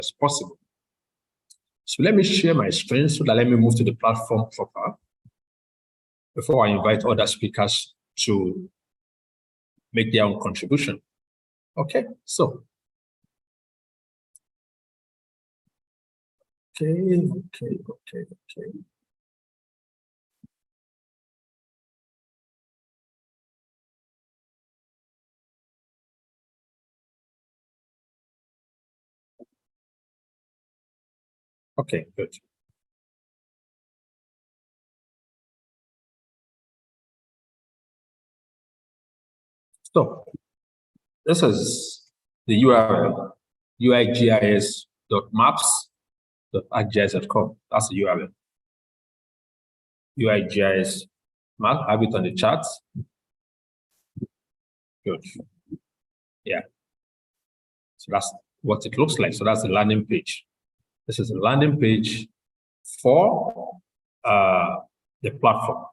as possible. So let me share my screen so that let me move to the platform proper before I invite other speakers to make their own contribution. Okay, so. Okay. Okay, good. So this is the URL, uigis.maps.arcgis.com. That's the URL. UIGIS map, have it on the chart. Good. Yeah. So that's what it looks like. So that's the landing page. This is the landing page for the platform.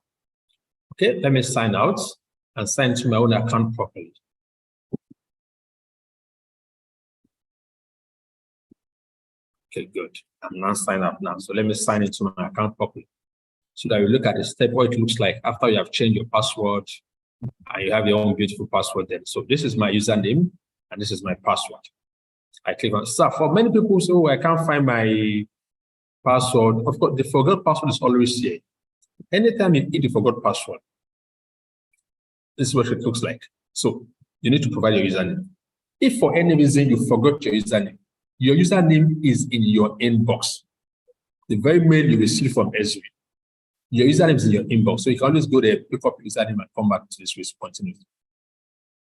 Okay, let me sign out and sign to my own account properly. Okay, good. I'm now signed up now. So let me sign into my account properly so that you look at the step, what it looks like after you have changed your password and you have your own beautiful password then. So this is my username and this is my password. I click on start. For many people say, oh, I can't find my password. Of course, the forgot password is always here. Anytime you hit the forgot password, this is what it looks like. So you need to provide your username. If for any reason you forgot your username is in your inbox. The very mail you receive from Esri, your username is in your inbox. So you can always go there, pick up your username and come back to this with continuity.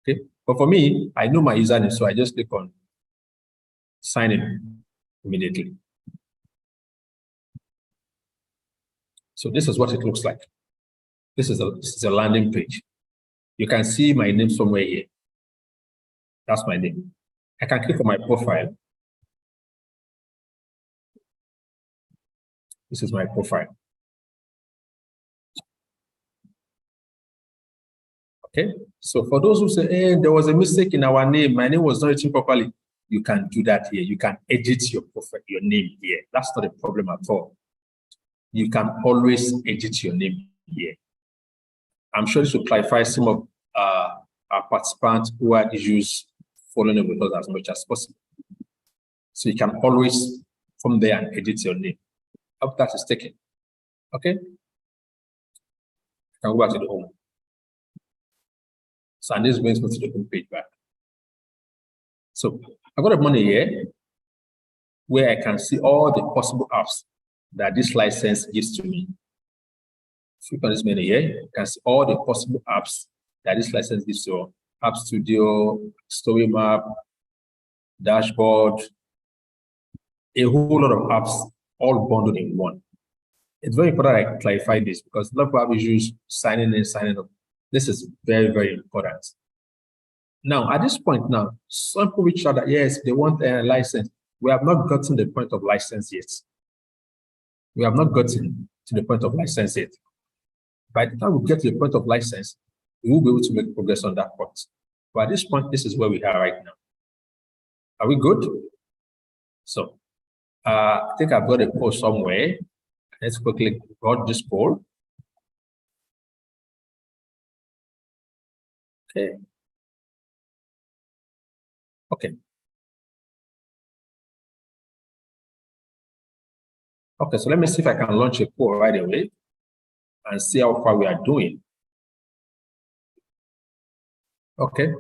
Okay. But for me, I know my username, so I just click on sign in immediately. So this is what it looks like. This is a landing page. You can see my name somewhere here. That's my name. I can click on my profile. This is my profile. Okay. So for those who say, hey, there was a mistake in our name, my name was not written properly, you can do that here. You can edit your profile, your name here. That's not a problem at all. You can always edit your name here. I'm sure this will clarify some of our participants who had issues following up with us as much as possible. So you can always from there and edit your name. Hope that is taken. Okay. You can go back to the home. So and this brings me to the home page back. So I've got a money here where I can see all the possible apps that this license gives to me. Click on this menu here, you can see all the possible apps that this license gives to App Studio, Story Map, Dashboard, a whole lot of apps all bundled in one. It's very important I clarify this because a lot of people have issues signing in, signing up. This is very, very important. Now, at this point now, some people reach out that, yes, they want a license. We have not gotten to the point of license yet. We have not gotten to the point of license yet. By the time we get to the point of license, we will be able to make progress on that point. But at this point, this is where we are right now. Are we good? So, I think I've got a poll somewhere. Let's quickly got this poll. Okay. Okay. Okay, so let me see if I can launch a poll right away and see how far we are doing. Okay,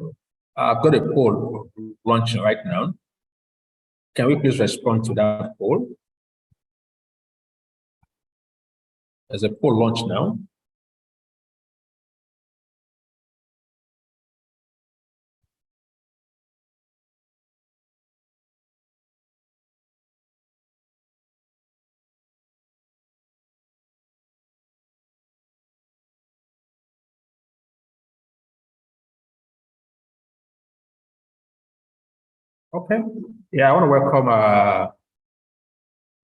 I've got a poll launching right now. Can we please respond to that poll? There's a poll launch now. Okay. Yeah, I want to welcome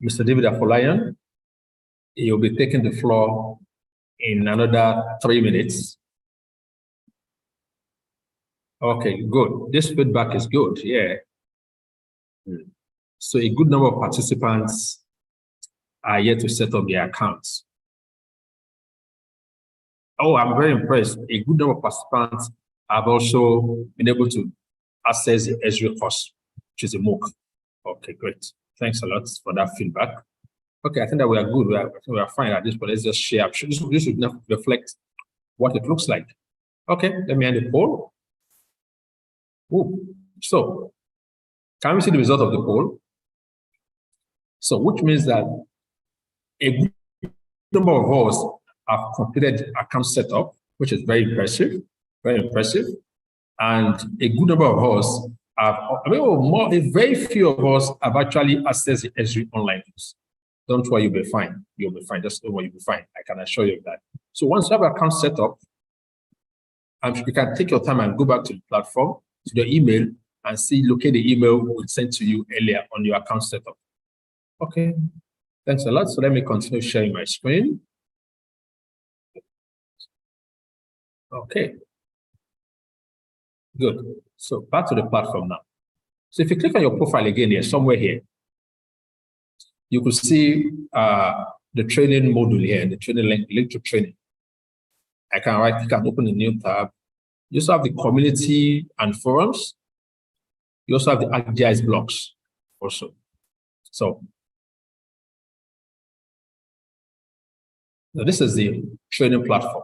Mr. David Afolayan. He'll be taking the floor in another 3 minutes. Okay, good. This feedback is good. Yeah. So a good number of participants are yet to set up their accounts. Oh, I'm very impressed. A good number of participants have also been able to access the Esri course, which is a MOOC. Okay, great. Thanks a lot for that feedback. Okay, I think that we are good. We are fine at this point. Let's just share. This should not reflect what it looks like. Okay, let me end the poll. Ooh. So, can we see the result of the poll? So, which means that a good number of us have completed account setup, which is very impressive, very impressive. And a good number of us have, a very few of us have actually accessed the Esri online course. Don't worry, you'll be fine. You'll be fine. Just don't worry, you'll be fine. I can assure you of that. So once you have an account set up, you can take your time and go back to the platform, to the email, and locate the email we sent to you earlier on your account setup. Okay, thanks a lot. So let me continue sharing my screen. Okay, good. So back to the platform now. So if you click on your profile again here, somewhere here, you could see the training module here, the training link to training. I can right-click and open a new tab. You also have the community and forums. You also have the ArcGIS blocks also. So now this is the training platform.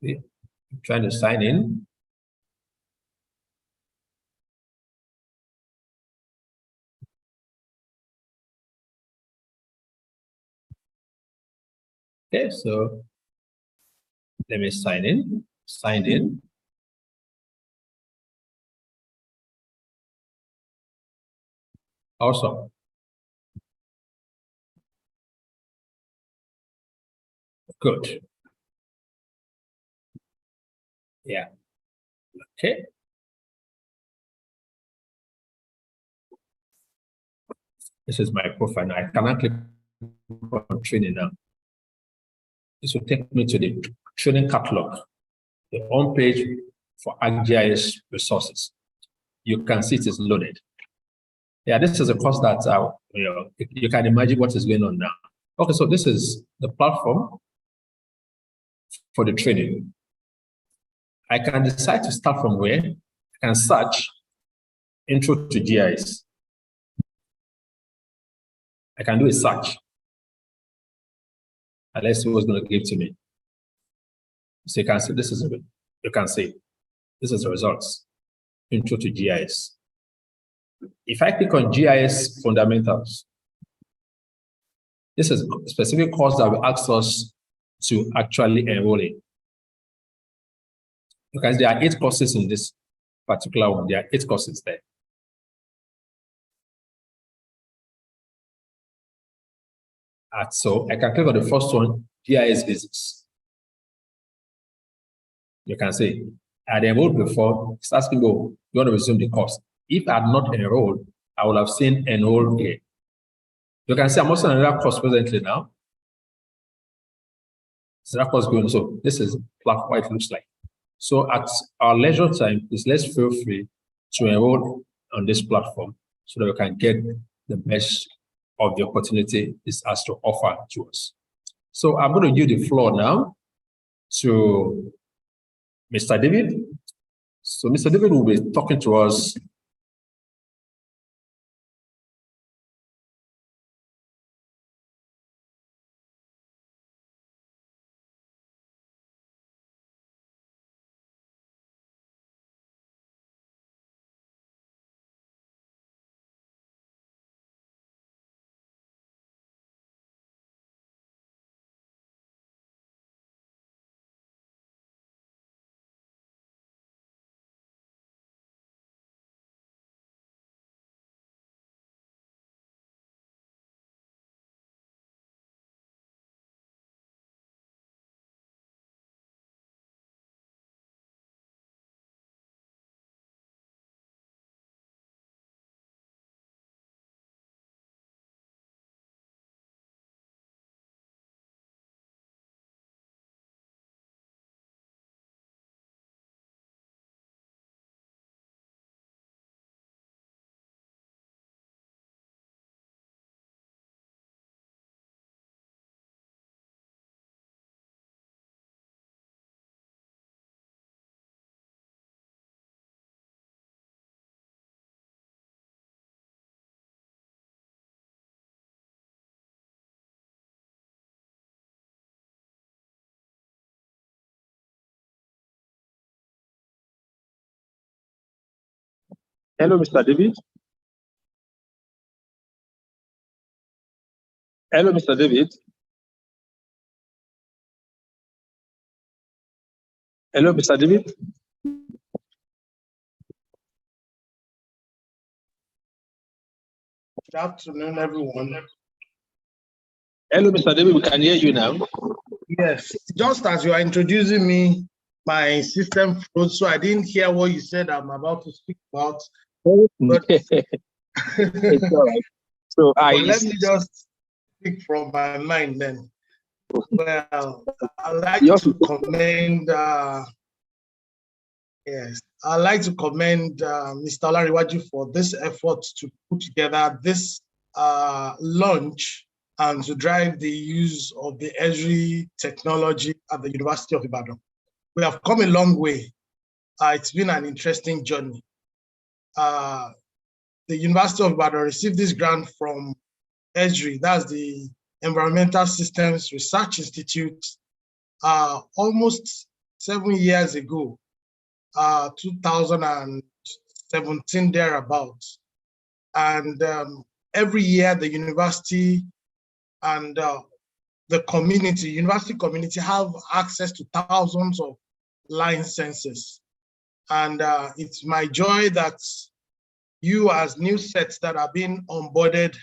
I'm trying to sign in. Okay, so let me sign in. Signed in. Awesome. Good. Yeah. Okay. This is my profile now. I cannot click on training now. This will take me to the training catalog, the home page for ArcGIS resources. You can see it is loaded. Yeah, this is a course that you can imagine what is going on now. Okay, so this is the platform for the training. I can decide to start from where I can search Intro to GIS. I can do a search. And let's see what's going to give to me. So you can see this is you can see this is the results. Intro to GIS. If I click on GIS fundamentals, this is a specific course that will ask us to actually enroll in. Because there are 8 courses in this particular one. There are 8 courses there. So I can click on the first one, GIS Basics. You can see I had enrolled before. It's asking, you want to resume the course. If I had not enrolled, I would have seen enroll here. You can see I'm also in another course presently now. So that course going. So this is what it looks like. So at our leisure time, let's feel free to enroll on this platform so that we can get the best of the opportunity this has to offer to us. So I'm going to give the floor now to Mr. David. So Mr. David will be talking to us Hello, Mr. David. Hello, Mr. David. Hello, Mr. David. Good afternoon, everyone. Hello, Mr. David. We can hear you now. Yes, just as you are introducing me, my system froze, so I didn't hear what you said I'm about to speak about. But, it's all right. So but let me just speak from my mind then. Well, I'd like to commend Mr. Olariwaju for this effort to put together this launch and to drive the use of the Esri technology at the University of Ibadan. We have come a long way. It's been an interesting journey. The University of Ibadan received this grant from Esri, that's the Environmental Systems Research Institute, almost 7 years ago, 2017 thereabouts. And every year the university and the community, university community, have access to thousands of licenses. And it's my joy that you as new sets that are being onboarded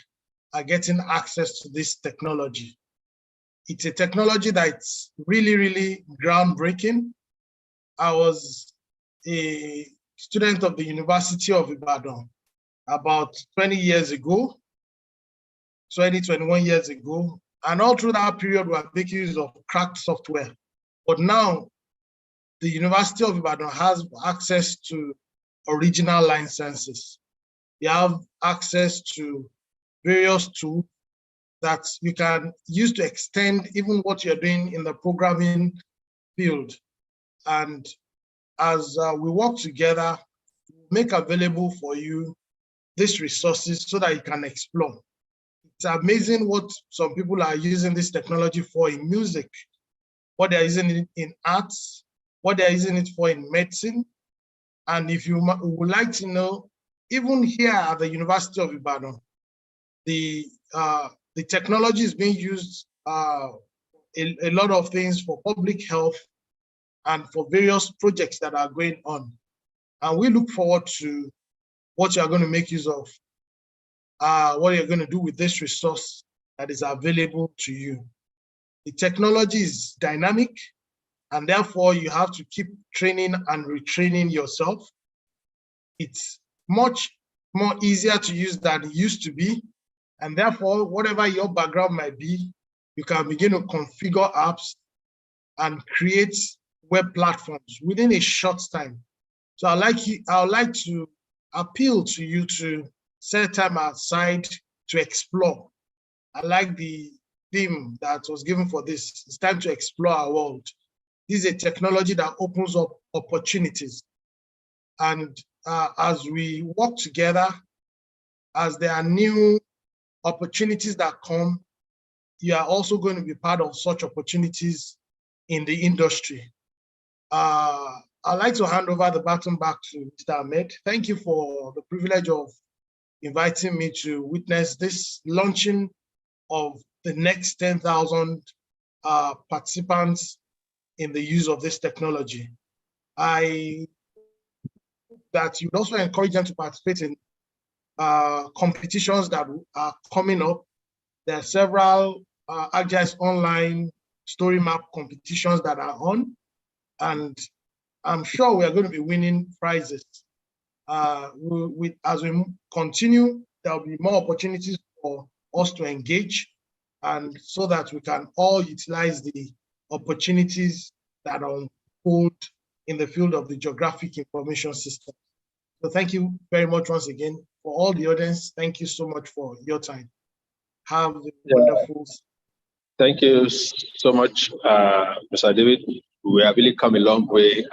are getting access to this technology. It's a technology that's really, really groundbreaking. I was a student of the University of Ibadan about 20 years ago, 21 years ago. And all through that period, we were making use of cracked software. But now, the University of Ibadan has access to original licenses. You have access to various tools that you can use to extend even what you're doing in the programming field. And as we work together, make available for you these resources so that you can explore. It's amazing what some people are using this technology for in music, what they're using it in arts, what they're using it for in medicine. And if you would like to know, even here at the University of Ibadan, the technology is being used a lot of things for public health and for various projects that are going on. And we look forward to what you're going to make use of, what you're going to do with this resource that is available to you. The technology is dynamic, and therefore you have to keep training and retraining yourself. It's much more easier to use than it used to be. And therefore, whatever your background might be, you can begin to configure apps and create web platforms within a short time. So I'd like to appeal to you to set time aside to explore. I like the theme that was given for this. It's time to explore our world. This is a technology that opens up opportunities. And as we work together, as there are new opportunities that come, you are also going to be part of such opportunities in the industry. I'd like to hand over the baton back to Mr. Ahmed. Thank you for the privilege of inviting me to witness this launching of the next 10,000 participants in the use of this technology. That you'd also encourage them to participate in competitions that are coming up. There are several ArcGIS online story map competitions that are on, and I'm sure we are going to be winning prizes. As we continue, there'll be more opportunities for us to engage, and so that we can all utilize the opportunities that unfold in the field of the geographic information system. So thank you very much once again. For all the audience, thank you so much for your time. Have a wonderful. Thank you so much, Mr. David. We have really come a long way.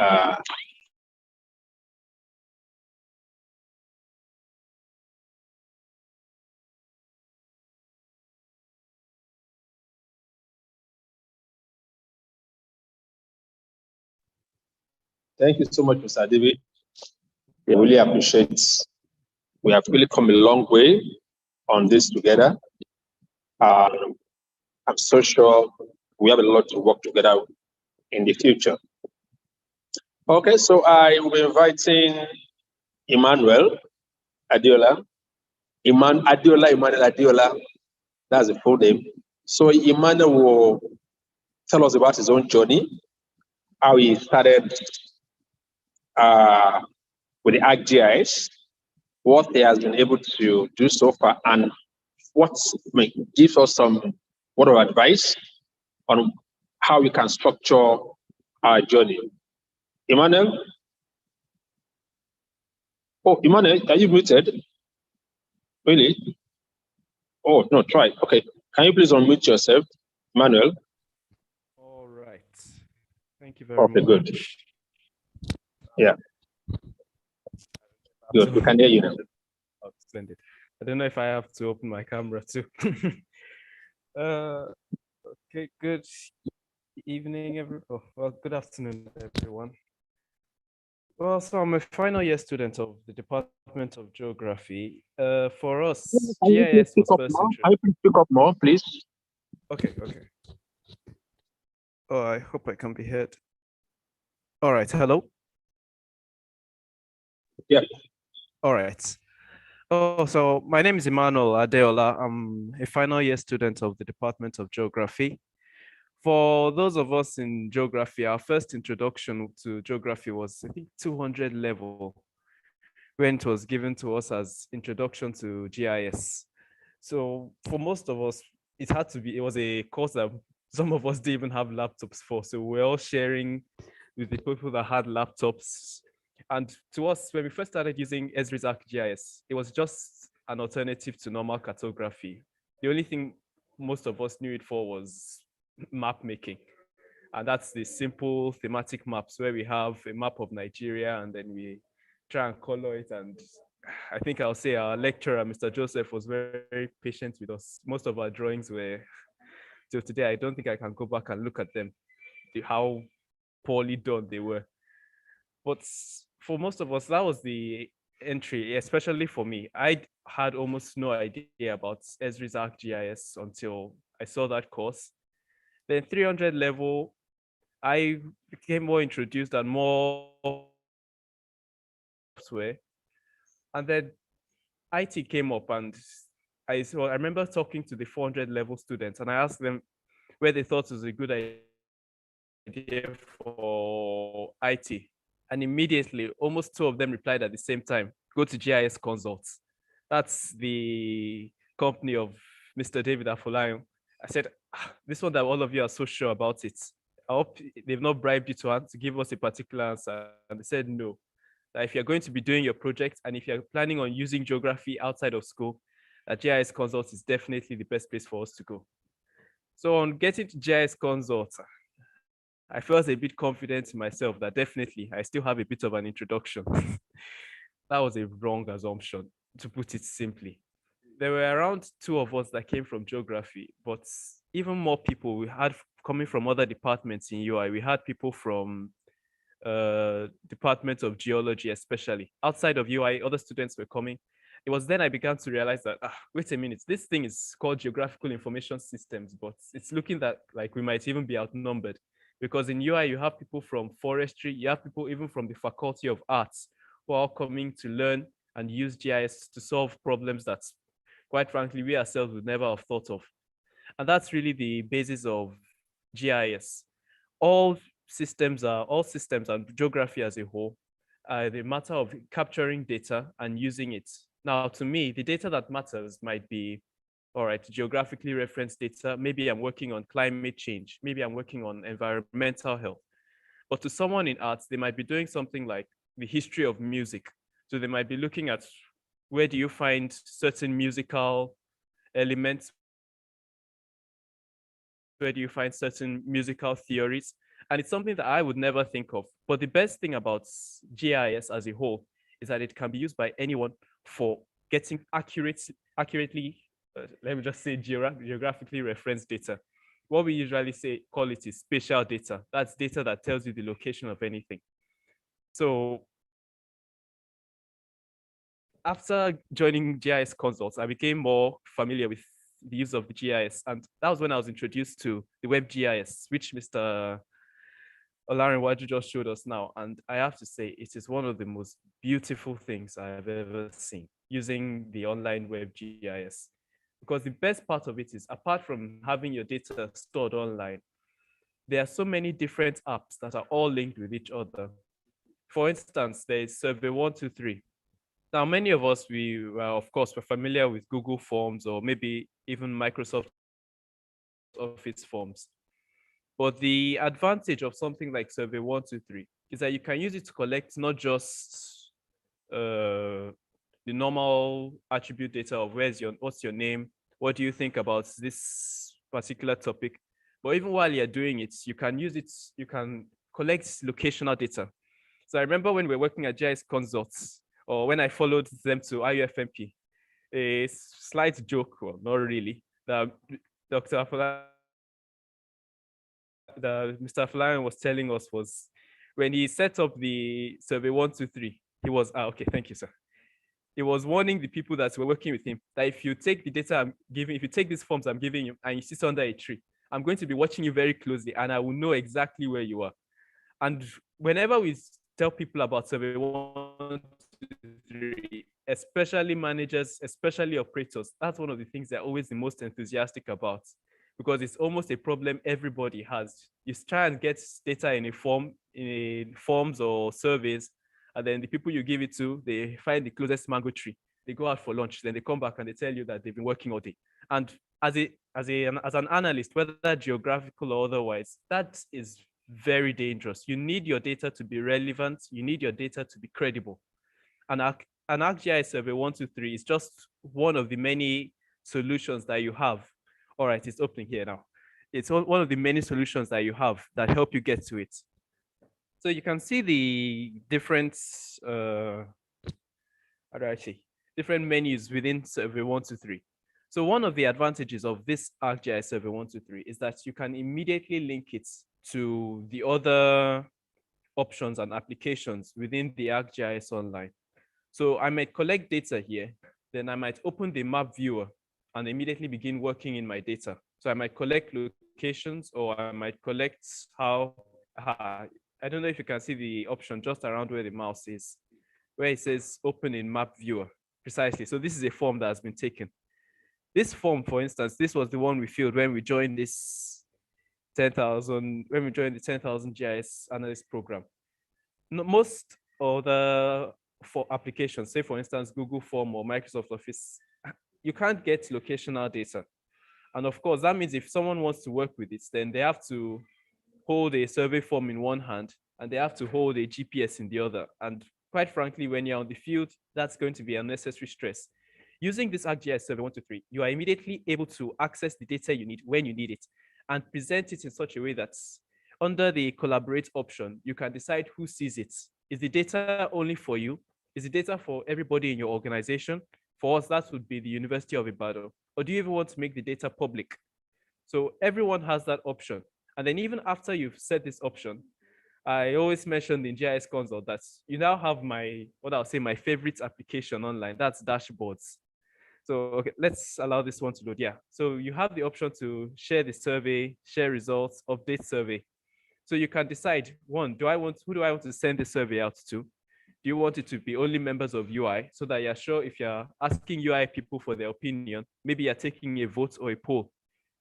Thank you so much, Mr. David. We really appreciate We have really come a long way on this together. I'm so sure we have a lot to work together in the future. Okay, so I will be inviting Emmanuel Adiola. Emmanuel Adiola, that's the full name. So Emmanuel will tell us about his own journey, how he started with the ArcGIS, what he has been able to do so far, and what gives us some word of advice on how we can structure our journey. Emmanuel? Oh, Emmanuel, are you muted? Really? Oh, no, try. Okay. Can you please unmute yourself, Emmanuel? All right. Thank you very much. Okay, good. Yeah. Good. We can hear you now. Oh, splendid. I don't know if I have to open my camera too. Okay, good evening, good afternoon, everyone. Well, so I'm a final year student of the Department of Geography. For us, GIS was first introduced. Can you please speak up more, please? Okay. Oh, I hope I can be heard. All right, hello? Yeah. All right. Oh, so my name is Emmanuel Adeola. I'm a final year student of the Department of Geography. For those of us in geography, our first introduction to geography was, I think, 200 level, when it was given to us as introduction to GIS. So for most of us, it was a course that some of us didn't even have laptops for. So we're all sharing with the people that had laptops. And to us, when we first started using Esri's ArcGIS, it was just an alternative to normal cartography. The only thing most of us knew it for was map making. And that's the simple thematic maps where we have a map of Nigeria and then we try and color it. And I think I'll say our lecturer, Mr. Joseph, was very, very patient with us. Most of our drawings were, till today, I don't think I can go back and look at them, how poorly done they were. But for most of us, that was the entry, especially for me. I had almost no idea about Esri's ArcGIS until I saw that course. Then 300 level, I became more introduced and more software. And then IT came up and I remember talking to the 400 level students and I asked them where they thought was a good idea for IT. And immediately, almost two of them replied at the same time, go to GIS Consults. That's the company of Mr. David Afolayan. I said, this one that all of you are so sure about it. I hope they've not bribed you to give us a particular answer. And they said no. That if you're going to be doing your project and if you're planning on using geography outside of school, that GIS Consults is definitely the best place for us to go. So on getting to GIS Consults, I felt a bit confident in myself that definitely I still have a bit of an introduction. That was a wrong assumption, to put it simply. There were around two of us that came from geography, but even more people we had coming from other departments in UI. We had people from Department of Geology, especially. Outside of UI, other students were coming. It was then I began to realize that, wait a minute, this thing is called Geographical Information Systems, but it's looking that like we might even be outnumbered. Because in UI, you have people from forestry, you have people even from the Faculty of Arts who are coming to learn and use GIS to solve problems that, quite frankly, we ourselves would never have thought of. And that's really the basis of GIS. All systems and geography as a whole are the matter of capturing data and using it. Now, to me, the data that matters might be, all right, geographically referenced data. Maybe I'm working on climate change. Maybe I'm working on environmental health. But to someone in arts, they might be doing something like the history of music. So they might be looking at where do you find certain musical elements? Where do you find certain musical theories? And it's something that I would never think of. But the best thing about GIS as a whole is that it can be used by anyone for getting accurately, let me just say geographically referenced data. What we usually call it is spatial data. That's data that tells you the location of anything. So after joining GIS consults, I became more familiar with the use of the GIS. And that was when I was introduced to the web GIS, which Mr. Olarinwaju just showed us now. And I have to say, it is one of the most beautiful things I have ever seen using the online web GIS. Because the best part of it is, apart from having your data stored online, there are so many different apps that are all linked with each other. For instance, there is Survey 123. Now, many of us, of course, we're familiar with Google Forms or maybe even Microsoft Office Forms. But the advantage of something like Survey 123 is that you can use it to collect not just the normal attribute data of what's your name, what do you think about this particular topic, but even while you're doing it, you can use it, you can collect locational data. So I remember when we were working at GIS Consults, or when I followed them to IUFMP, a slight joke, well, not really, that Dr. Mr. Florian was telling us was when he set up the Survey 123, he was, okay, thank you, sir. He was warning the people that were working with him that if you take the data I'm giving, if you take these forms I'm giving you and you sit under a tree, I'm going to be watching you very closely and I will know exactly where you are. And whenever we tell people about Survey 123, especially managers, especially operators, that's one of the things they're always the most enthusiastic about, because it's almost a problem everybody has. You try and get data in forms or surveys, and then the people you give it to, they find the closest mango tree. They go out for lunch, then they come back and they tell you that they've been working all day. And as an analyst, whether geographical or otherwise, that is very dangerous. You need your data to be relevant. You need your data to be credible. And an ArcGIS Survey 123 is just one of the many solutions that you have. All right, it's opening here now. It's one of the many solutions that you have that help you get to it. So you can see the different, how do I say, different menus within Survey 123. So one of the advantages of this ArcGIS Survey 123 is that you can immediately link it to the other options and applications within the ArcGIS Online. So I might collect data here, then I might open the map viewer and immediately begin working in my data. So I might collect locations, or I might collect I don't know if you can see the option just around where the mouse is, where it says open in map viewer, precisely. So this is a form that has been taken. This form, for instance, this was the one we filled when we joined this 10,000, when we joined the 10,000 GIS analyst program. Most of the for applications, say for instance, Google Form or Microsoft Office, you can't get locational data. And of course, that means if someone wants to work with it, then they have to hold a survey form in one hand and they have to hold a GPS in the other. And quite frankly, when you're on the field, that's going to be unnecessary stress. Using this ArcGIS Survey 123, you are immediately able to access the data you need when you need it and present it in such a way that under the collaborate option, you can decide who sees it. Is the data only for you? Is the data for everybody in your organization? For us, that would be the University of Ibadan. Or do you even want to make the data public? So everyone has that option. And then even after you've set this option, I always mentioned in GIS Console that you now have my favorite application online, that's dashboards. So okay, let's allow this one to load. Yeah, so you have the option to share the survey, share results, update survey. So you can decide, who do I want to send the survey out to? Do you want it to be only members of UI, so that you're sure if you're asking UI people for their opinion, maybe you're taking a vote or a poll,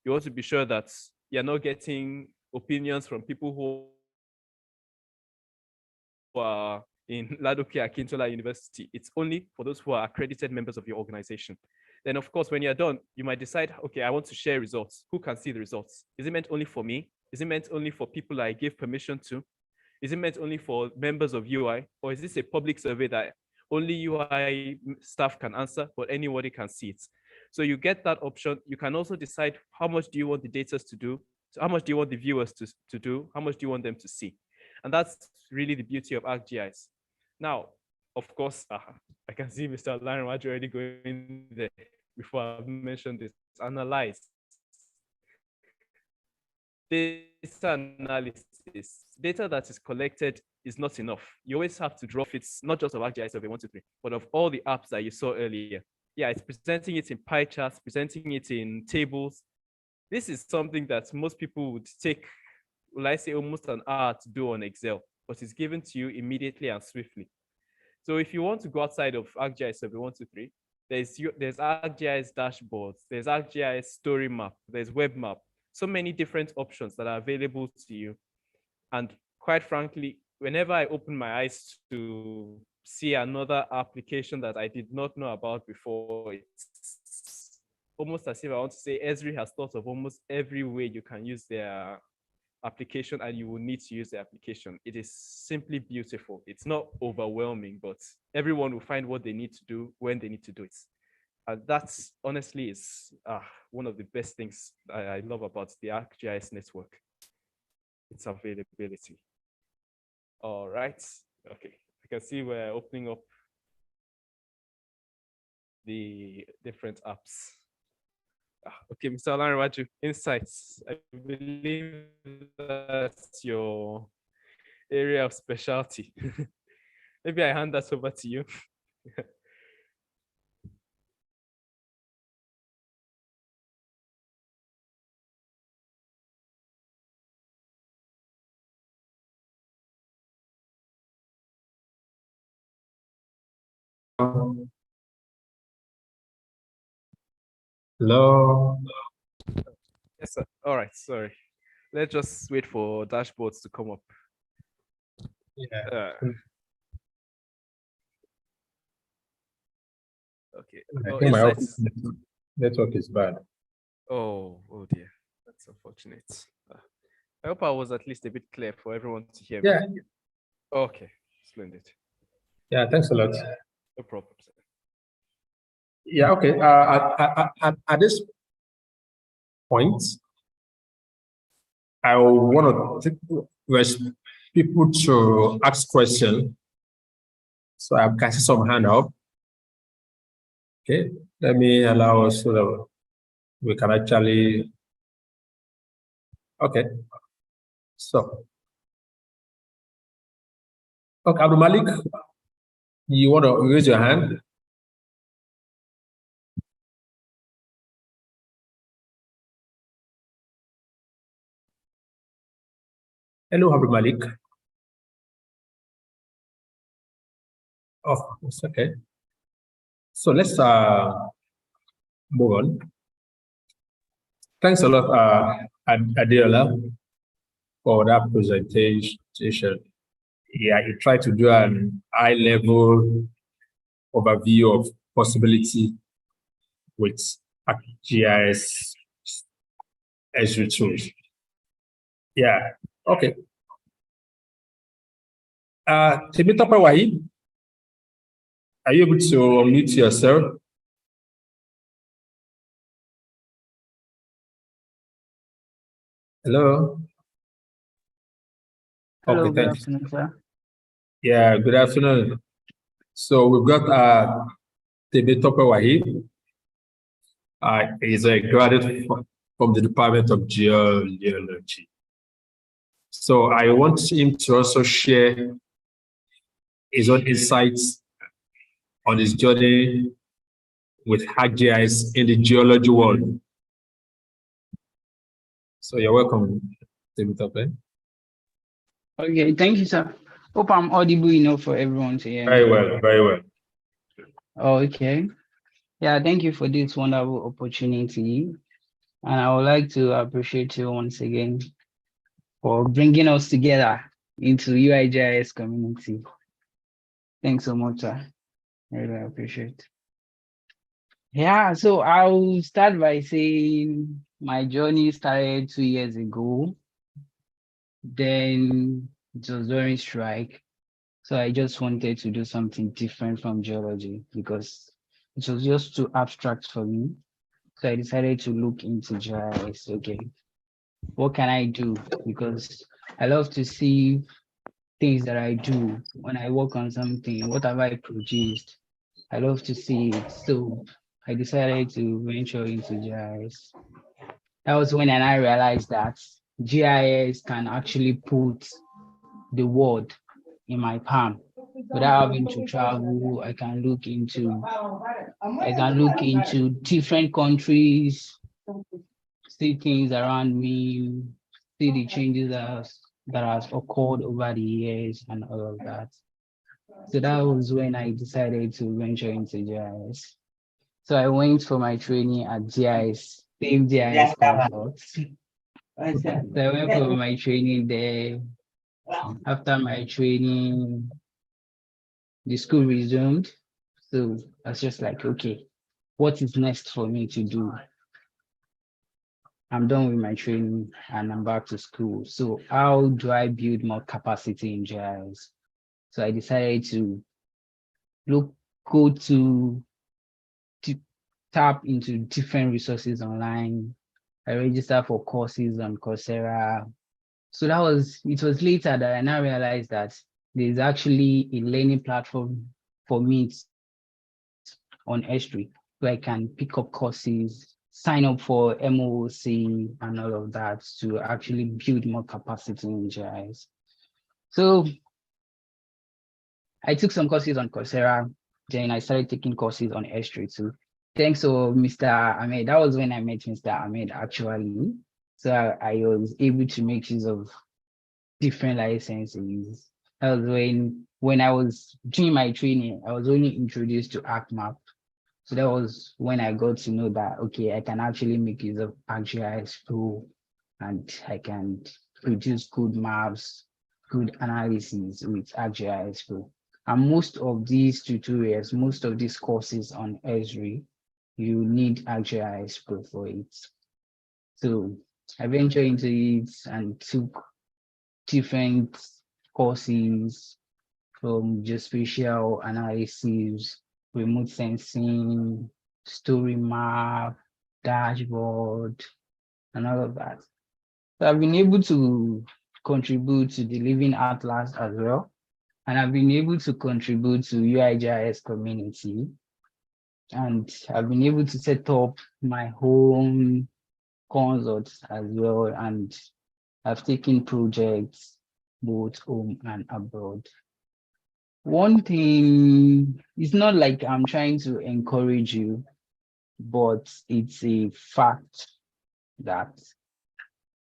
you want to be sure that you're not getting opinions from people who are in Ladoke Akintola University. It's only for those who are accredited members of your organization. Then of course, when you're done, you might decide, okay, I want to share results. Who can see the results? Is it meant only for me? Is it meant only for people I give permission to? Is it meant only for members of UI? Or is this a public survey that only UI staff can answer, but anybody can see it? So you get that option. You can also decide how much do you want the data to do? So how much do you want the viewers to do? How much do you want them to see? And that's really the beauty of ArcGIS. Now, of course, I can see Mr. Larenwaj already going there before I've mentioned this. Analyze. data analysis, data that is collected is not enough. You always have to draw fits, not just of ArcGIS Survey 123, but of all the apps that you saw earlier. Yeah, it's presenting it in pie charts, presenting it in tables. This is something that most people would take, well, I say almost an hour to do on Excel, but it's given to you immediately and swiftly. So if you want to go outside of ArcGIS Survey 123, there's ArcGIS dashboards, there's ArcGIS story map, there's web map, so many different options that are available to you. And quite frankly, whenever I open my eyes to see another application that I did not know about before, it's almost as if I want to say Esri has thought of almost every way you can use their application and you will need to use the application. It is simply beautiful. It's not overwhelming, but everyone will find what they need to do when they need to do it. And that's honestly is one of the best things I love about the ArcGIS network. Its availability. All right. Okay. I can see we're opening up the different apps. Okay, Mr. Olanrewaju, insights. I believe that's your area of specialty. Maybe I hand that over to you. Hello. Yes, sir. All right, sorry. Let's just wait for dashboards to come up. Yeah. Okay. I Oh, think my insights. office network is bad. Oh dear. That's unfortunate. I hope I was at least a bit clear for everyone to hear. Yeah. Me. Okay. Splendid. Yeah, thanks a lot. No problem, sir. Yeah, okay. At this point, I want to people to ask questions. So I can see some hand up. Okay, let me allow us so that we can actually. Okay. So, okay, Abdul Malik, you want to raise your hand? Hello, Abdul Malik. Oh, it's okay. So let's move on. Thanks a lot, Adiola, for that presentation. Yeah, you try to do an high-level overview of possibility with ArcGIS Esri tools. Yeah, okay. Temitope Wahid, are you able to unmute yourself? Hello? Hello, Okay, good thanks. afternoon, sir. Yeah, good afternoon. So we've got Temitope Wahid. He's a graduate from the Department of Geology. So I want him to also share his own insights on his journey with ArcGIS in the geology world. So you're welcome, Temitope. Okay, thank you, sir. Hope I'm audible enough for everyone to hear me. Very well, very well. Okay. Yeah, thank you for this wonderful opportunity. And I would like to appreciate you once again for bringing us together into UIGIS community. Thanks so much, sir. I really appreciate. Yeah, so I'll start by saying my journey started 2 years ago. Then it was during strike. So I just wanted to do something different from geology because it was just too abstract for me. So I decided to look into GIS. Okay, what can I do? Because I love to see things that I do when I work on something. What have I produced? I love to see it. So I decided to venture into GIS. That was when I realized that GIS can actually put the world in my palm without having to travel. I can look into different countries, see things around me, see the changes that has occurred over the years and all of that. So that was when I decided to venture into GIS. So I went for my training at GIS, same GIS consult. So I went for my training there. After my training, the school resumed. So I was just like, okay, what is next for me to do? I'm done with my training and I'm back to school. So how do I build more capacity in GIS? So I decided to go to tap into different resources online. I registered for courses on Coursera. So it was later that I now realized that there's actually a learning platform for me on S3 where I can pick up courses, sign up for MOOC and all of that to actually build more capacity in GIS. So I took some courses on Coursera, then I started taking courses on S3 too. Thanks to Mr. Ahmed. That was when I met Mr. Ahmed actually. So I was able to make use of different licenses. That was when I was doing my training, I was only introduced to ArcMap. So that was when I got to know that, okay, I can actually make use of ArcGIS Pro and I can produce good maps, good analysis with ArcGIS Pro. And most of these tutorials, most of these courses on Esri, you need ArcGIS Pro for it. So I ventured into it and took different courses from geospatial analysis, remote sensing, story map, dashboard, and all of that. So I've been able to contribute to the Living Atlas as well. And I've been able to contribute to UIGIS community. And I've been able to set up my own consults as well. And I've taken projects both home and abroad. One thing, it's not like I'm trying to encourage you, but it's a fact that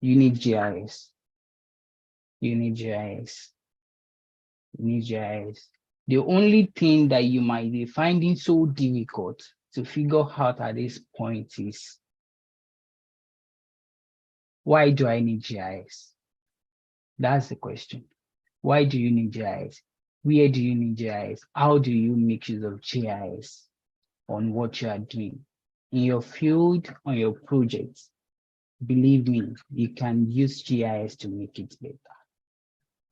you need GIS. You need GIS. You need GIS. The only thing that you might be finding so difficult to figure out at this point is, why do I need GIS? That's the question. Why do you need GIS? Where do you need GIS? How do you make use of GIS on what you are doing? In your field, on your projects, believe me, you can use GIS to make it better.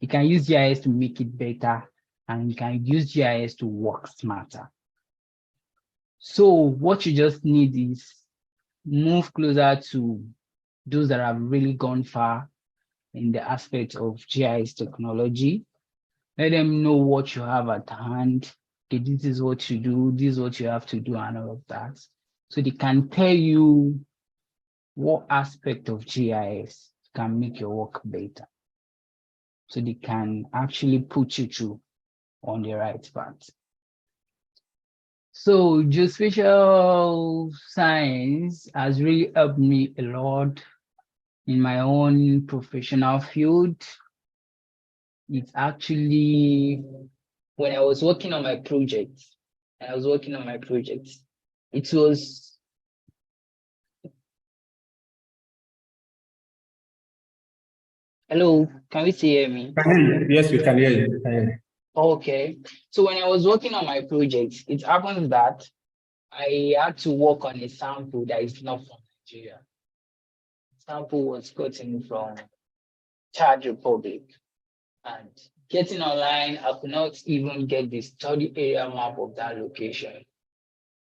You can use GIS to make it better, and you can use GIS to work smarter. So what you just need is move closer to those that have really gone far in the aspect of GIS technology. Let them know what you have at hand. Okay, this is what you do, this is what you have to do, and all of that. So they can tell you what aspect of GIS can make your work better. So they can actually put you through on the right path. So geospatial science has really helped me a lot in my own professional field. It's actually, when I was working on my project, it was, hello, can we still hear me? Yes, we can hear you. Okay, so when I was working on my project, it happens that I had to work on a sample that is not from Nigeria. Sample was gotten from Czech Republic, and getting online, I could not even get the study area map of that location.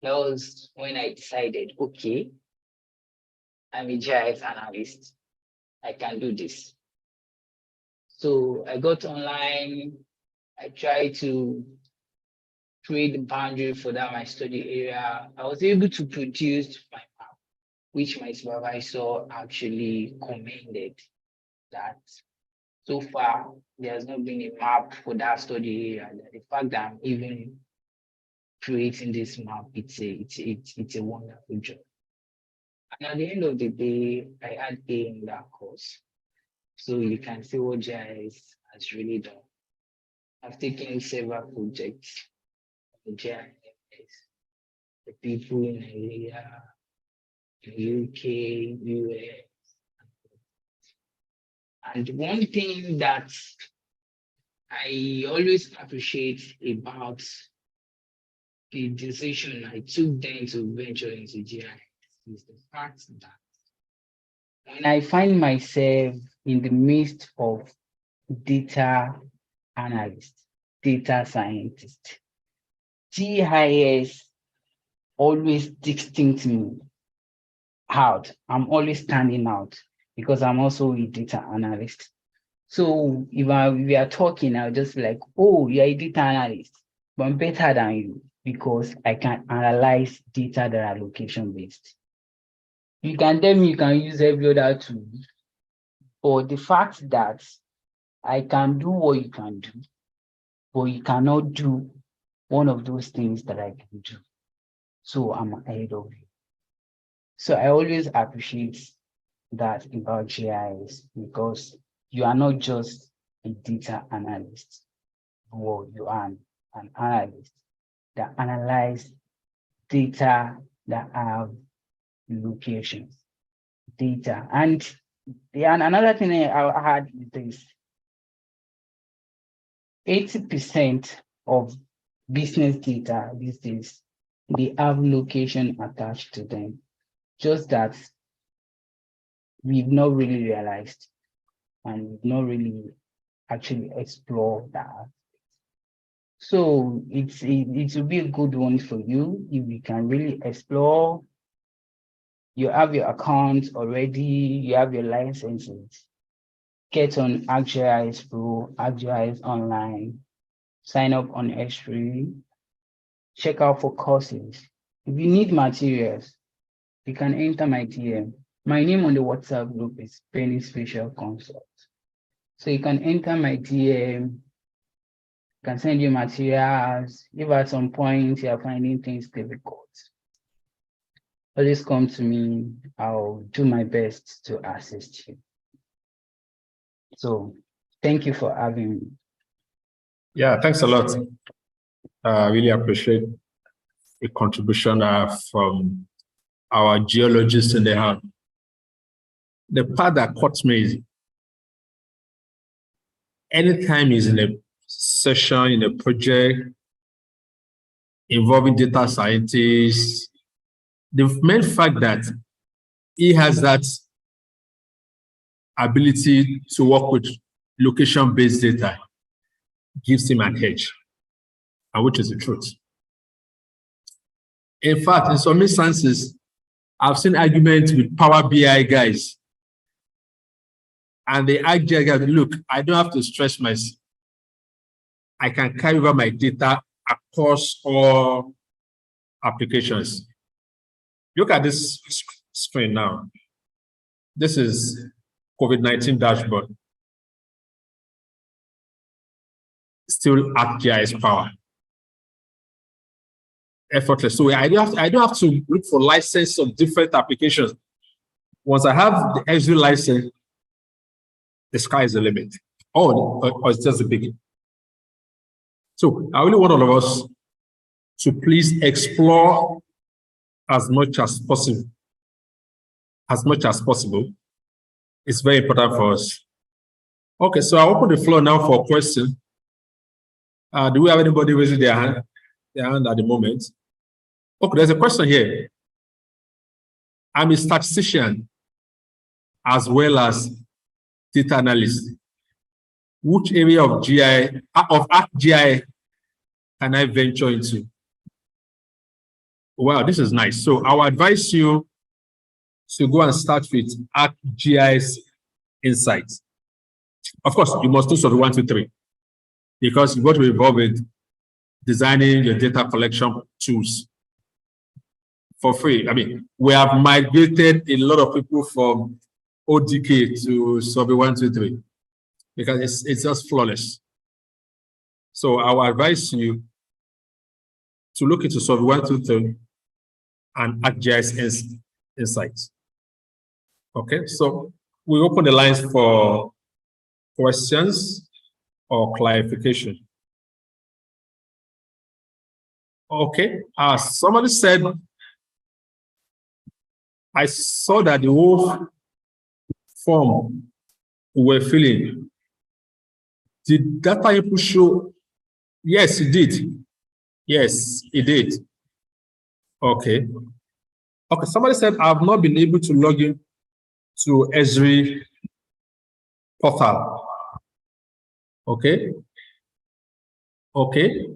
That was when I decided, okay, I'm a GIS analyst. I can do this. So I got online. I tried to create the boundary for that, my study area. I was able to produce my map, which my supervisor actually commended. that so far there has not been a map for that study area. The fact that I'm even creating this map, it's a wonderful job. And at the end of the day, I had A in that course. So you can see what GIS has really done. I've taken several projects on GIS, the people in Nigeria, in UK, US. And one thing that I always appreciate about the decision I took then to venture into GIS is the fact that when I find myself in the midst of data analyst, data scientist, GIS always distinct me out. I'm always standing out because I'm also a data analyst. So if we are talking, I'll just be like, oh, you're a data analyst, but I'm better than you because I can analyze data that are location-based. You can tell me you can use every other tool, but the fact that I can do what you can do, but you cannot do one of those things that I can do. So I'm ahead of you. So I always appreciate that about GIS because you are not just a data analyst, but you are an analyst that analyze data that have locations, data. And another thing I had is this. 80% of business data these days, they have location attached to them. Just that we've not really realized and we've not really actually explored that. So it will be a good one for you if you can really explore. You have your account already, you have your licenses. Get on ArcGIS Pro, ArcGIS Online, sign up on S3, check out for courses. If you need materials, you can enter my DM. My name on the WhatsApp group is Penny Special Consult. So you can enter my DM, can send you materials. If at some point you are finding things difficult, always come to me. I'll do my best to assist you. So thank you for having me. Yeah, thanks a lot. I really appreciate the contribution from our geologists in the house. The part that caught me is anytime he's in a session, in a project involving data scientists, the main fact that he has that ability to work with location-based data gives him an edge, and which is the truth. In fact, in some instances, I've seen arguments with Power BI guys, and they argue, look, I don't have to stress myself. I can carry over my data across all applications. Look at this screen now. This is COVID-19 dashboard. Still ArcGIS power. Effortless. So I don't have to look for license of different applications. Once I have the X-ray license, the sky is the limit. Or it's just the beginning. So I really want all of us to please explore as much as possible. As much as possible. It's very important for us. Okay, so I'll open the floor now for a question. Do we have anybody raising their hand at the moment? Okay, there's a question here. I'm a statistician as well as data analyst. Which area of ArcGIS can I venture into? Wow, this is nice. So I'll advise you to go and start with ArcGIS Insights. Of course, you must do sort of 1, 2, 3, because you've got to be involved with designing your data collection tools for free. I mean, we have migrated a lot of people from ODK to survey 123 because it's just flawless. So I will advise you to look into survey 123 and ArcGIS insights. Okay, so we open the lines for questions or clarification. Okay, somebody said, I saw that the whole form we were filling, did data input show? Yes, it did. Yes, it did. Okay. Okay, somebody said, I've not been able to log in to Esri portal. Okay. Okay.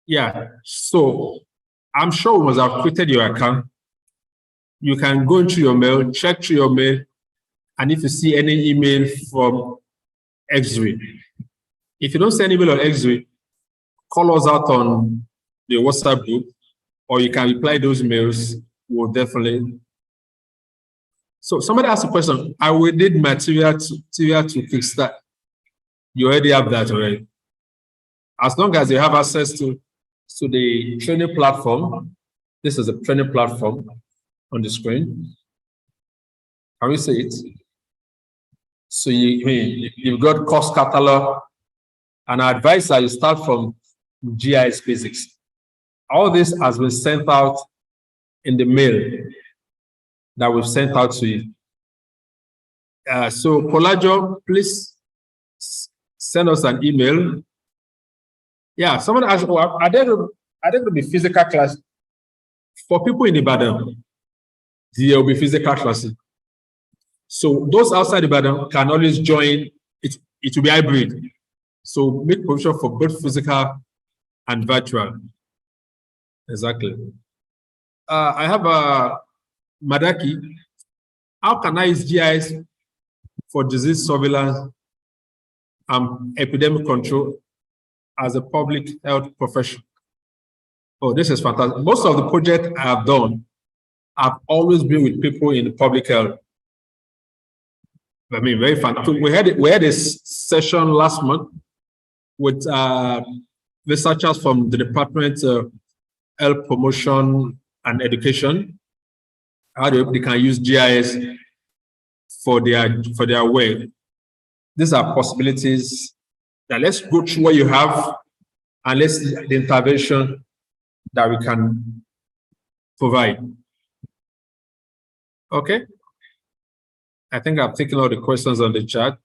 Yeah. So I'm sure once I've created your account, you can go into your mail, check through your mail, and if you see any email from Esri, if you don't see any email on Esri, call us out on the WhatsApp group, or you can reply those mails. We'll definitely. So somebody asked a question, I will need material to kickstart. You already have that already. As long as you have access to the training platform, this is a training platform on the screen. Can we see it? So you've got course catalog, and I advise that you start from GIS basics. All this has been sent out in the mail that we've sent out to you. So Polajo, please send us an email. Yeah, someone asked, oh, are there going to be physical class? For people in Ibadan, there will be physical classes. So those outside Ibadan can always join. It will be hybrid. So make provision for both physical and virtual. Exactly. I have a Madaki. How can I use GIS for disease surveillance and epidemic control as a public health professional? Oh, this is fantastic. Most of the projects I have done, I've always been with people in public health. I mean, very fantastic. We had a session last month with researchers from the Department of Health Promotion and Education, how they can use GIS for their work. These are possibilities. Now let's go through what you have and let's see the intervention that we can provide. Okay. I think I've taken all the questions on the chat.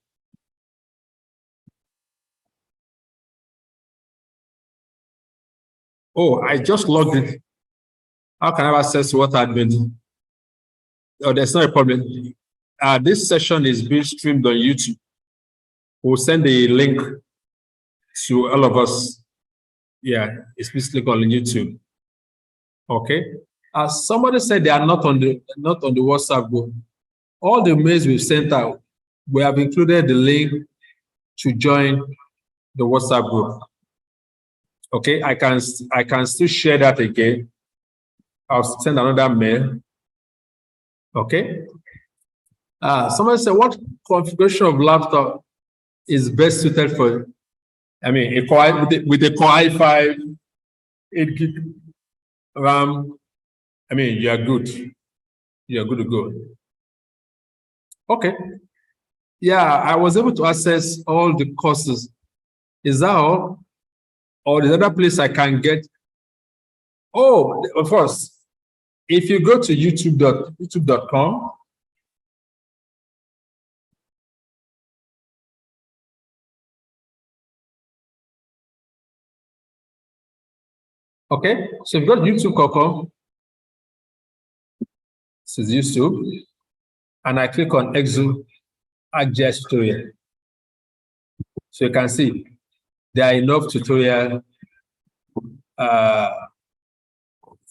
Oh, I just logged in. How can I have access to what I've been? Oh, there's not a problem. This session is being streamed on YouTube. We'll send a link to all of us. Yeah, it's basically on YouTube. Okay. Somebody said they are not on the WhatsApp group. All the mails we've sent out, we have included the link to join the WhatsApp group. Okay, I can still share that again. I'll send another mail. Okay. Somebody said, what configuration of laptop is best suited for? I mean, with a Core i5, 8 gig RAM. I mean, you are good. You are good to go. Okay. Yeah, I was able to access all the courses. Is that all? Or the other place I can get? Oh, of course. If you go to youtube.com, okay, so if you go to youtube.com, this is YouTube, and I click on Exo ArcGIS tutorial. So you can see there are enough tutorial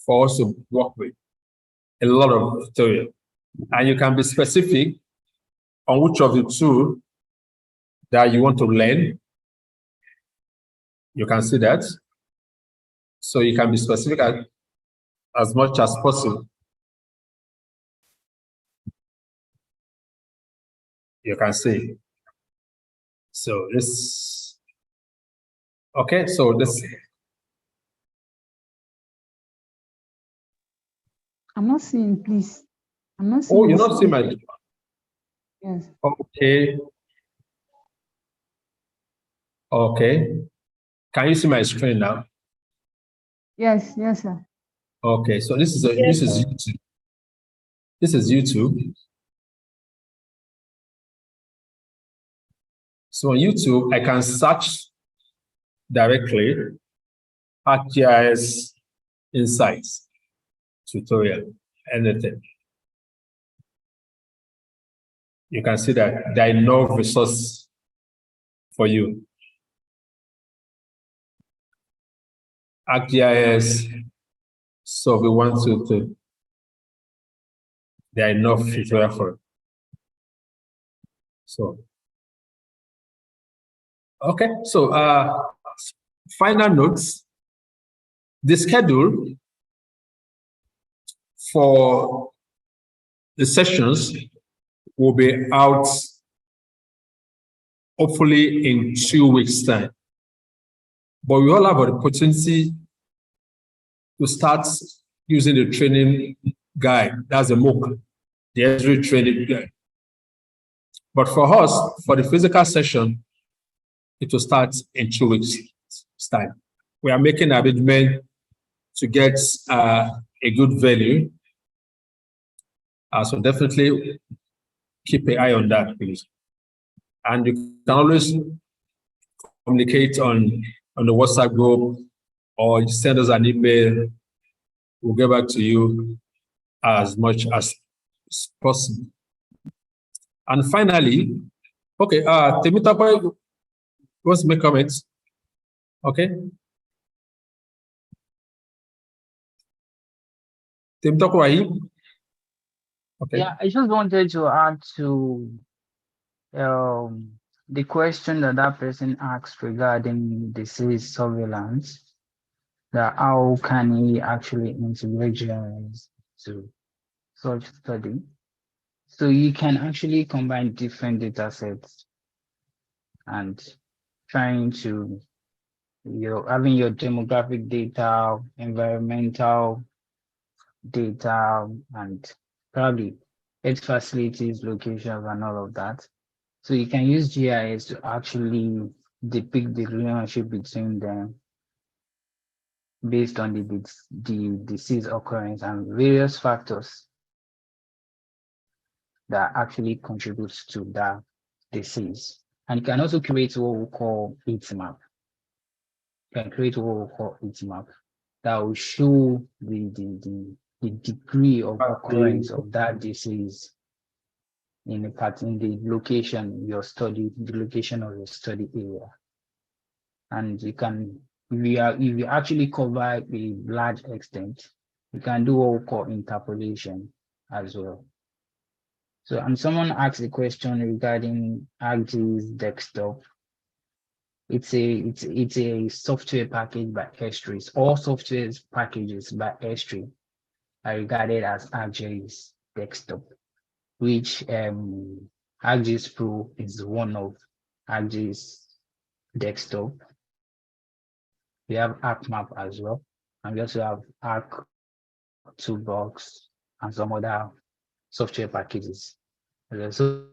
for us to work with. A lot of tutorial. And you can be specific on which of the two that you want to learn. You can see that. So you can be specific as much as possible. You can see. So this, okay, so this. I'm not seeing, please. I'm not seeing. Oh, you're not seeing my. Yes. Okay. Okay. Can you see my screen now? Yes, yes, sir. Okay, so this is YouTube. This is YouTube. So on YouTube, I can search directly ArcGIS Insights tutorial, anything. You can see that there are enough resources for you. ArcGIS, so we want to there are enough tutorial for it. So, okay, so final notes. The schedule for the sessions will be out hopefully in 2 weeks' time. But we all have an opportunity to start using the training guide. That's the MOOC, the Esri training guide. But for us, for the physical session, it will start in 2 weeks' time. We are making an arrangement to get a good value. So definitely keep an eye on that, please. And you can always communicate on the WhatsApp group or send us an email. We'll get back to you as much as possible. And finally, okay, Temitope wants to make comments. Okay. Temitope Rahim. Okay. Yeah, I just wanted to add to the question that person asked regarding disease surveillance, that how can he actually integrate GIS to such study? So you can actually combine different data sets and trying to, having your demographic data, environmental data, and probably health facilities, locations, and all of that. So you can use GIS to actually depict the relationship between them based on the disease occurrence and various factors that actually contributes to that disease. And you can also create what we call heat map. You can create what we call heat map that will show the degree of occurrence of that disease in the location your study, the location of your study area. And you can, if you actually cover a large extent, you can do what we call interpolation as well. So, and someone asked a question regarding ArcGIS desktop. It's a software package by Esri. All software packages by Esri are regarded as ArcGIS desktop, which ArcGIS Pro is one of ArcGIS desktop. We have ArcMap as well, and we also have Arc Toolbox and some other software packages. So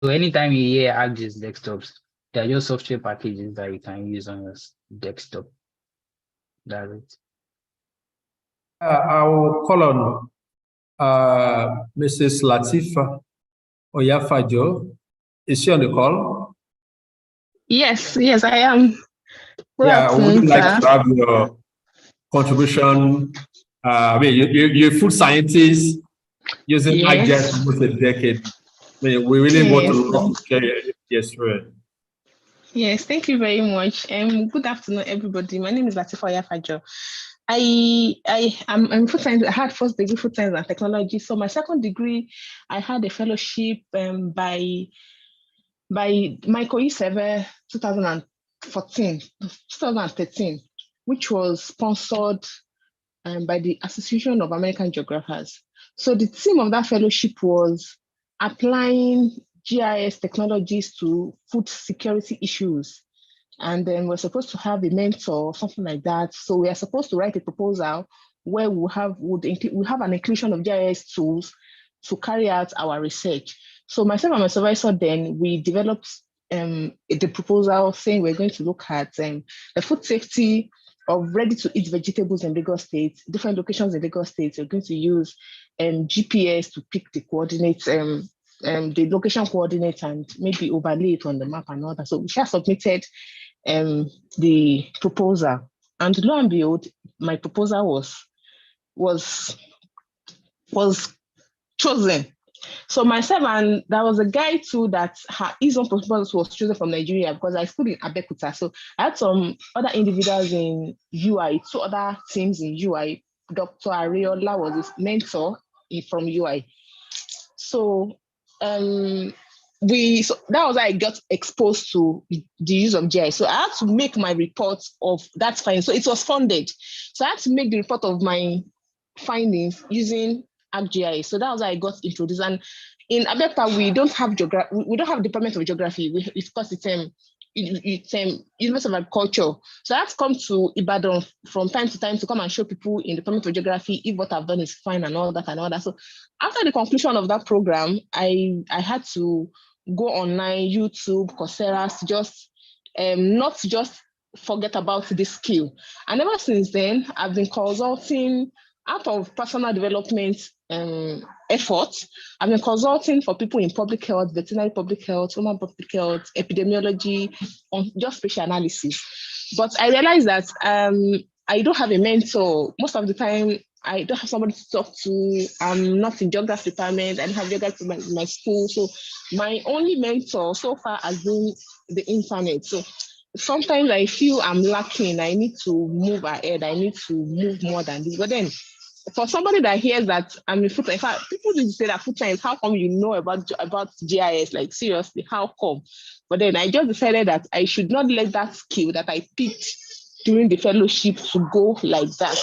anytime you hear ArcGIS desktops, they're just software packages that you can use on your desktop. That's it. I will call on Mrs. Latifa Oyafajo. Is she on the call? Yes, I am. Good Yeah, would you afternoon, like sir. to have your contribution? I mean, you're a food scientist using ArcGIS Yes. for almost a decade. I mean, we really want Yes, to love to share your experience. Yes, thank you very much. Good afternoon, everybody. My name is Latifa Oyafajo. I'm food science. I had first degree food science and technology. So my second degree, I had a fellowship by Michael E. Sever 2013, which was sponsored by the Association of American Geographers. So the theme of that fellowship was applying GIS technologies to food security issues. And then we're supposed to have a mentor or something like that. So we are supposed to write a proposal where we have an inclusion of GIS tools to carry out our research. So myself and my supervisor, then we developed the proposal saying we're going to look at the food safety of ready-to-eat vegetables in Lagos State, different locations in Lagos State. We're going to use GPS to pick the coordinates, the location coordinates, and maybe overlay it on the map and all that. So we have submitted the proposal, and lo and behold, my proposal was chosen. So myself, and there was a guy too that his own proposal was chosen from Nigeria because I stood in Abeokuta. So I had some other individuals in UI, 2 other teams in UI. Dr. Ariola was his mentor from UI. So that was how I got exposed to the use of GIS. So I had to make my report of that finding. So it was funded. So I had to make the report of my findings using ArcGIS. So that was how I got introduced. And in Abeokuta, we don't have Department of Geography. Because it's University of Agriculture. So I had to come to Ibadan from time to time to come and show people in the Department of Geography if what I've done is fine and all that and all that. So after the conclusion of that program, I had to go online, YouTube, Coursera, to just not just forget about this skill. And ever since then, I've been consulting out of personal development efforts. I've been consulting for people in public health, veterinary public health, human public health, epidemiology, on just spatial analysis. But I realized that I don't have a mentor. Most of the time, I don't have somebody to talk to. I'm not in geography department. I don't have geography in my school. So my only mentor so far has been the internet. So sometimes I feel I'm lacking. I need to move ahead. I need to move more than this. But then for somebody that hears that I'm a food science, in fact, people do say that food science, how come you know about GIS? Like, seriously, how come? But then I just decided that I should not let that skill that I picked during the fellowship to go like that.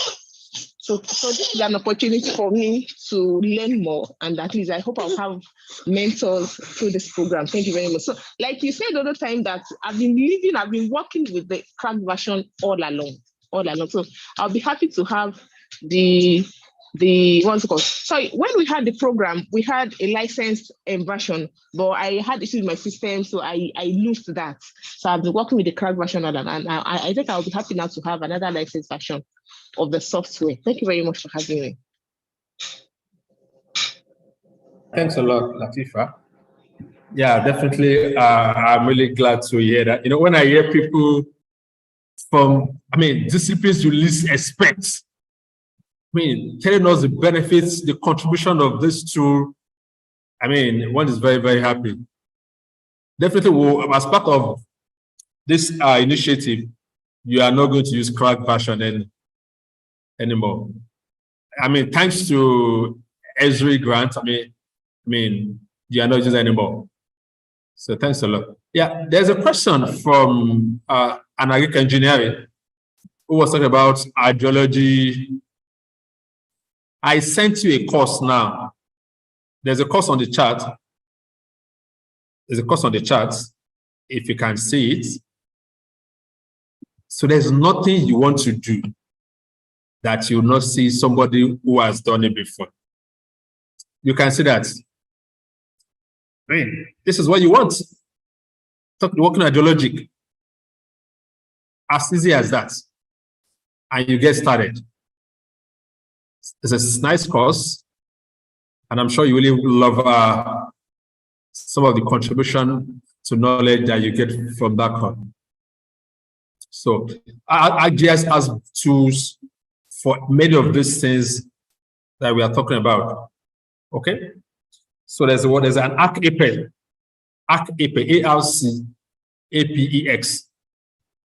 So this is an opportunity for me to learn more, and at least I hope I'll have mentors through this program. Thank you very much. So, like you said the other time, that I've been working with the cracked version all along. So I'll be happy to have the what's it called? Sorry, when we had the program, we had a licensed version, but I had issues with my system, so I lost that. So I've been working with the cracked version, and I think I'll be happy now to have another licensed version of the software. Thank you very much for having me. Thanks a lot, Latifa. Yeah, definitely. I'm really glad to hear that. You know, when I hear people from, disciplines you least expect, telling us the benefits, the contribution of this tool, one is very, very happy. Definitely, as part of this initiative, you are not going to use cracked version anymore. Thanks to Esri grant, you are not using anymore. So thanks a lot. Yeah, there's a question from an agricultural engineering who was talking about hydrology. I sent you a course now. There's a course on the chat. There's a course on the chat, if you can see it. So there's nothing you want to do that you will not see somebody who has done it before. You can see that. This is what you want. Working hydrologic. As easy as that. And you get started. It's a nice course, and I'm sure you really love some of the contribution to knowledge that you get from that course. So ArcGIS has tools for many of these things that we are talking about. Okay, so there's an ArcApex, ArcApex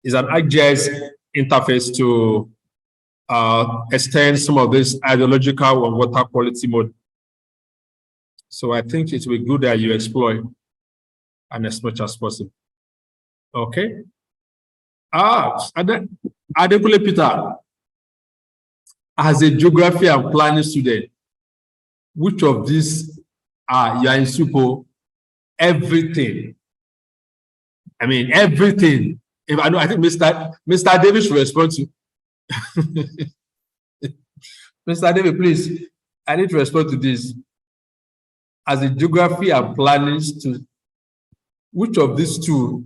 is an ArcGIS interface to extend some of this hydrological and water quality mode. So I think it will be good that you explore and as much as possible. Okay. Adekule Peter, as a geography and planning student, which of these you are in SUPO everything. I mean, everything. If I know, I think Mr. Davis will respond to. Mr. David, please, I need to respond to this. As a geography and planning student, which of these two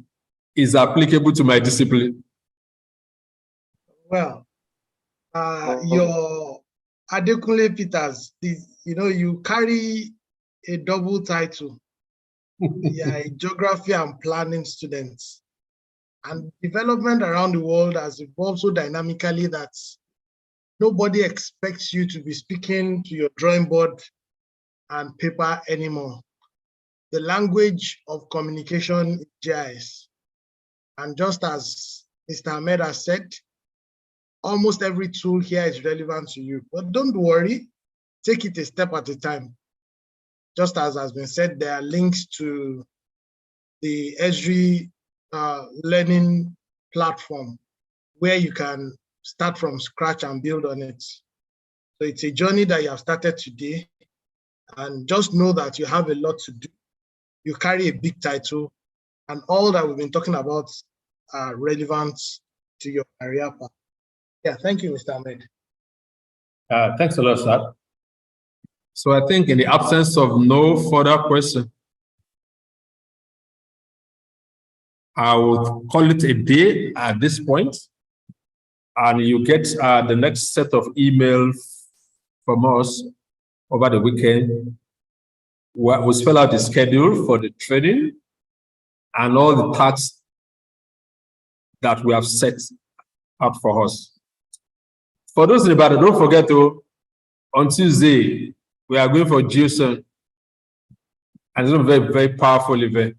is applicable to my discipline? Well, your Adekunle Peters, you carry a double title. Yeah, a geography and planning student. And development around the world has evolved so dynamically that nobody expects you to be speaking to your drawing board and paper anymore. The language of communication is GIS. And just as Mr. Ahmed has said, almost every tool here is relevant to you. But don't worry, take it a step at a time. Just as has been said, there are links to the Esri learning platform where you can start from scratch and build on it. So it's a journey that you have started today, and just know that you have a lot to do. You carry a big title, and all that we've been talking about are relevant to your career path. Yeah, thank you, Mr. Ahmed. Thanks a lot, sir. So I think in the absence of no further question, I would call it a day at this point, and you get the next set of emails from us over the weekend. We'll spell out the schedule for the training and all the tasks that we have set up for us. For those in Ibadan, don't forget to, on Tuesday, we are going for GeoSun, and it's a very, very powerful event.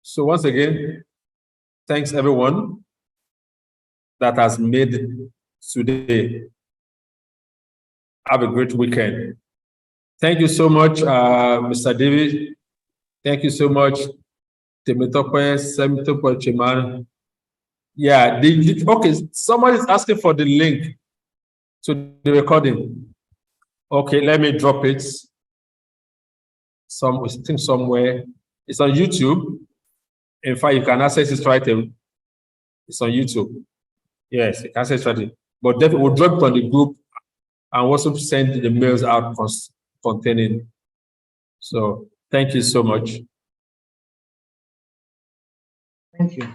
So once again, thanks everyone that has made today. Have a great weekend. Thank you so much, Mr. David. Thank you so much, Temitope, Semitope, Chiman. Yeah, okay, someone is asking for the link to the recording. Okay, let me drop it. I think somewhere. It's on YouTube. In fact, you can access it right away. It's on YouTube. Yes, you can access it right away. But definitely we'll drop it on the group and also send the mails out containing. So thank you so much. Thank you.